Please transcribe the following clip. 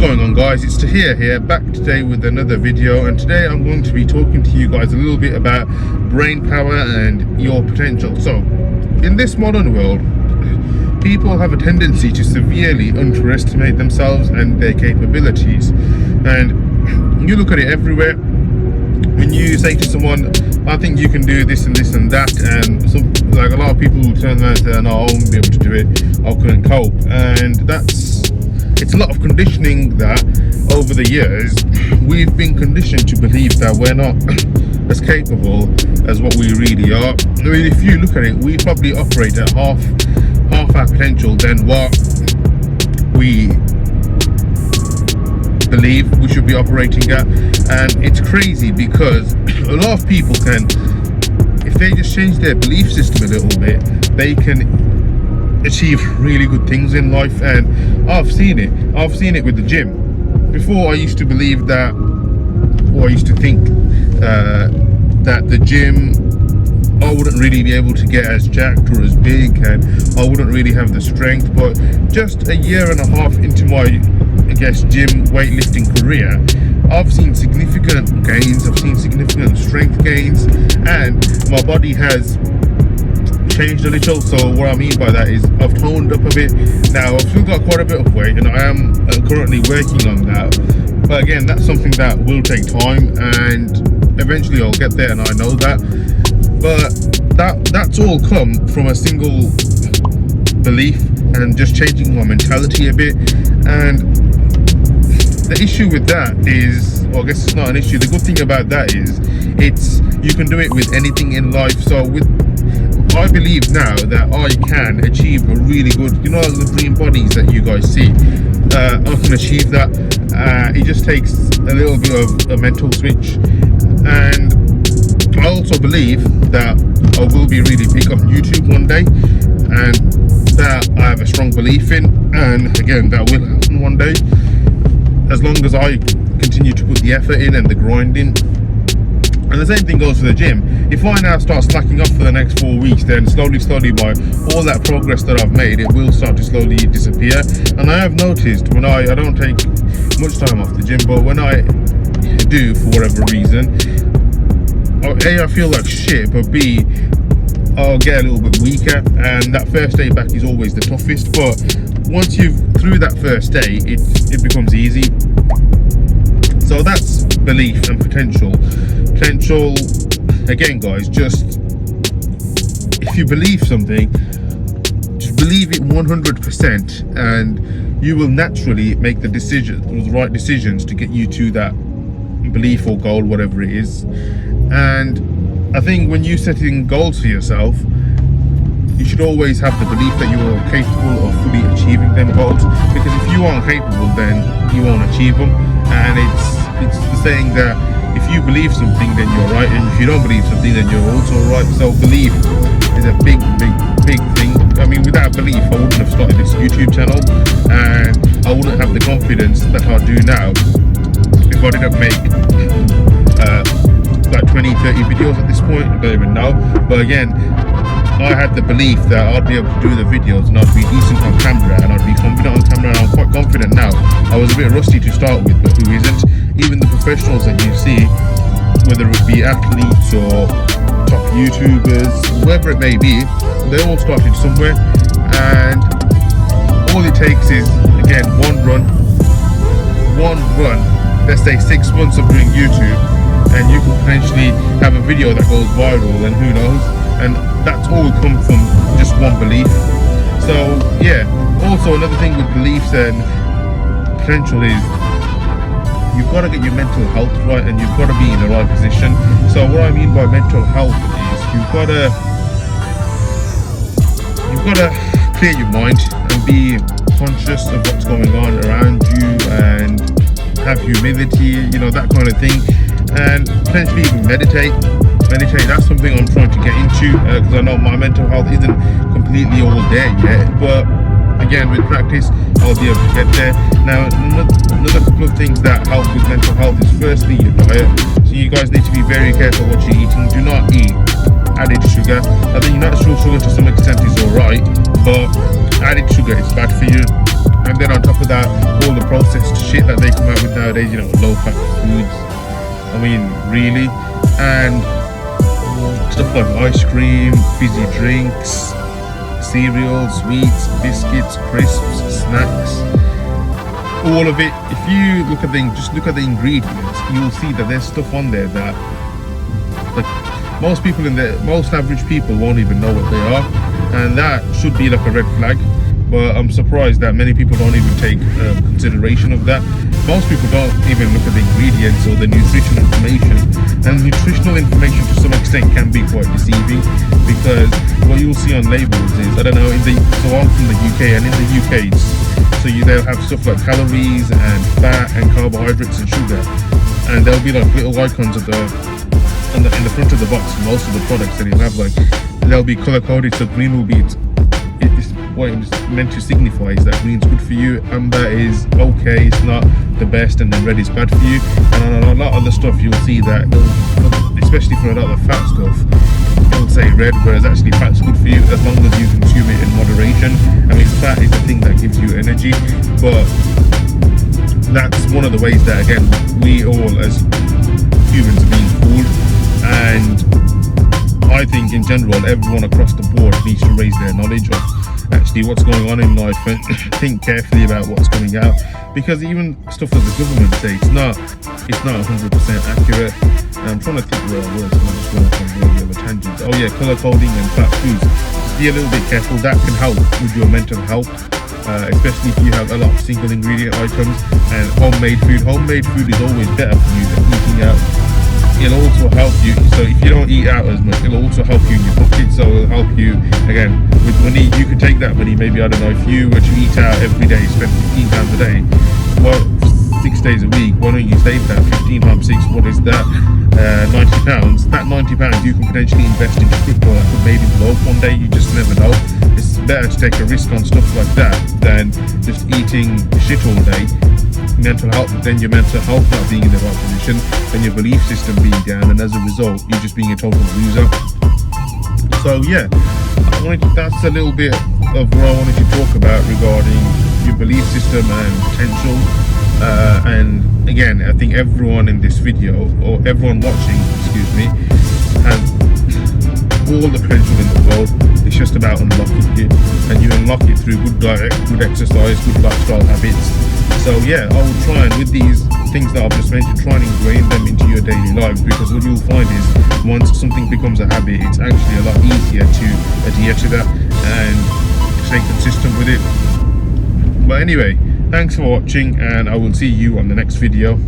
going on, guys? It's Taher here, back today with another video, and today I'm going to be talking to you guys a little bit about brain power and your potential. So in this modern world, people have a tendency to severely underestimate themselves and their capabilities, and you look at it everywhere. When you say to someone, I think you can do this and this and that, and like a lot of people will turn around and say, no, I won't be able to do it, I couldn't cope. And it's a lot of conditioning that over the years we've been conditioned to believe that we're not as capable as what we really are. I mean, if you look at it, we probably operate at half our potential than what we believe we should be operating at. And it's crazy because a lot of people can, if they just change their belief system a little bit, they can achieve really good things in life. And I've seen it with the gym. Before, I used to believe that, or I used to think that the gym, I wouldn't really be able to get as jacked or as big, and I wouldn't really have the strength. But just a year and a half into my, I guess, gym weightlifting career, I've seen significant gains. I've seen significant strength gains, and my body has changed a little. So what I mean by that is I've toned up a bit. Now I've still got quite a bit of weight, and I am currently working on that. But again, that's something that will take time, and eventually I'll get there, and I know that. But that's all come from a single belief and just changing my mentality a bit. And the issue with that is, well, I guess it's not an issue. The good thing about that is you can do it with anything in life. So I believe now that I can achieve a really good, the dream bodies that you guys see. I can achieve that. It just takes a little bit of a mental switch. And I also believe that I will be really big on YouTube one day, and that I have a strong belief in. And again, that will happen one day, as long as I continue to put the effort in and the grind in. And the same thing goes for the gym. If I now start slacking off for the next 4 weeks, then slowly by all that progress that I've made, it will start to slowly disappear. And I have noticed when I don't take much time off the gym, but when I do, for whatever reason, A, I feel like shit, but B, I'll get a little bit weaker, and that first day back is always the toughest. But once you've through that first day, it becomes easy. So that's belief and potential. Potential, again, guys, just if you believe something, just believe it 100%, and you will naturally make the right decisions to get you to that belief or goal, whatever it is. And I think when you're setting goals for yourself, you should always have the belief that you are capable of fully achieving them goals, because if you aren't capable, then you won't achieve them. And it's the saying that if you believe something, then you're right, and if you don't believe something, then you're also right. So belief is a big thing. I mean, without belief, I wouldn't have started this YouTube channel, and I wouldn't have the confidence that I do now if I didn't make like 20-30 videos at this point. I don't even know. But again, I had the belief that I'd be able to do the videos, and I'd be decent on camera, and I'd be confident on camera, and I'm quite confident now. I was a bit rusty to start with, but who isn't? Even the professionals that you see, whether it be athletes or top YouTubers, whoever it may be, they all started somewhere. And all it takes is, again, one run, let's say 6 months of doing YouTube, and you can potentially have a video that goes viral, and who knows. And that's all come from just one belief. So yeah, also another thing with beliefs and potential is you've got to get your mental health right, and you've got to be in the right position. So what I mean by mental health is you've got to clear your mind and be conscious of what's going on around you, and have humility, that kind of thing. And potentially even meditate. That's something I'm trying to get into, because I know my mental health isn't completely all there yet, but again, with practice I'll be able to get there. Now, another couple of things that help with mental health is firstly your diet. So you guys need to be very careful what you're eating. Do not eat added sugar. I think natural sugar to some extent is alright, but added sugar is bad for you. And then on top of that, all the processed shit shit that they come out with nowadays, you know, low fat foods. I mean, really. And stuff like ice cream, fizzy drinks, cereals, sweets, biscuits, crisps, snacks, all of it. If you look at just look at the ingredients, you'll see that there's stuff on there that like most average people won't even know what they are, and that should be like a red flag. But I'm surprised that many people don't even take consideration of that. Most people don't even look at the ingredients or the nutritional information, and nutritional information to some extent can be quite deceiving, because what you'll see on labels is, I don't know, so I'm from the UK, and in the UK they'll have stuff like calories and fat and carbohydrates and sugar, and there'll be like little icons at in the front of the box for most of the products, and you'll have like, they'll be color coded. So green will be what it's meant to signify is that green's good for you, amber is okay, it's not the best, and then red is bad for you. And on a lot of the stuff you'll see that, especially for a lot of the fat stuff, it'll say red, whereas actually fat's good for you as long as you consume it in moderation. I mean, fat is the thing that gives you energy, but that's one of the ways that, again, we all as humans are being fooled. And I think in general everyone across the board needs to raise their knowledge of actually what's going on in life and think carefully about what's coming out, because even stuff that the government say, it's not 100% accurate. I'm trying to think where I was, so I'm just going off on really other tangents. Oh yeah, colour coding and fat foods. Just be a little bit careful. That can help with your mental health, especially if you have a lot of single ingredient items. And homemade food is always better for you than eating out. It'll also help you, so if you don't eat out as much, it'll also help you in your pocket. So it'll help you, again, with money. You could take that money, maybe, I don't know, if you were to eat out every day, spend £15 a day, well, 6 days a week, why don't you save that? 15 times 6, what is that? £90. That £90 you can potentially invest into crypto that could maybe blow up one day. You just never know. It's better to take a risk on stuff like that than just eating shit all day. Mental health, then your mental health not being in the right position, then your belief system being down, and as a result you just being a total loser. So yeah, that's a little bit of what I wanted to talk about regarding your belief system and potential. And again, I think everyone in this video, or everyone watching, excuse me, has all the potential in the world. It's just about unlocking it, and you unlock it through good diet, good exercise, good lifestyle habits. So yeah, I will try and, with these things that I've just mentioned, try and ingrain them into your daily life, because what you'll find is once something becomes a habit, it's actually a lot easier to adhere to that and stay consistent with it. But anyway, thanks for watching, and I will see you on the next video.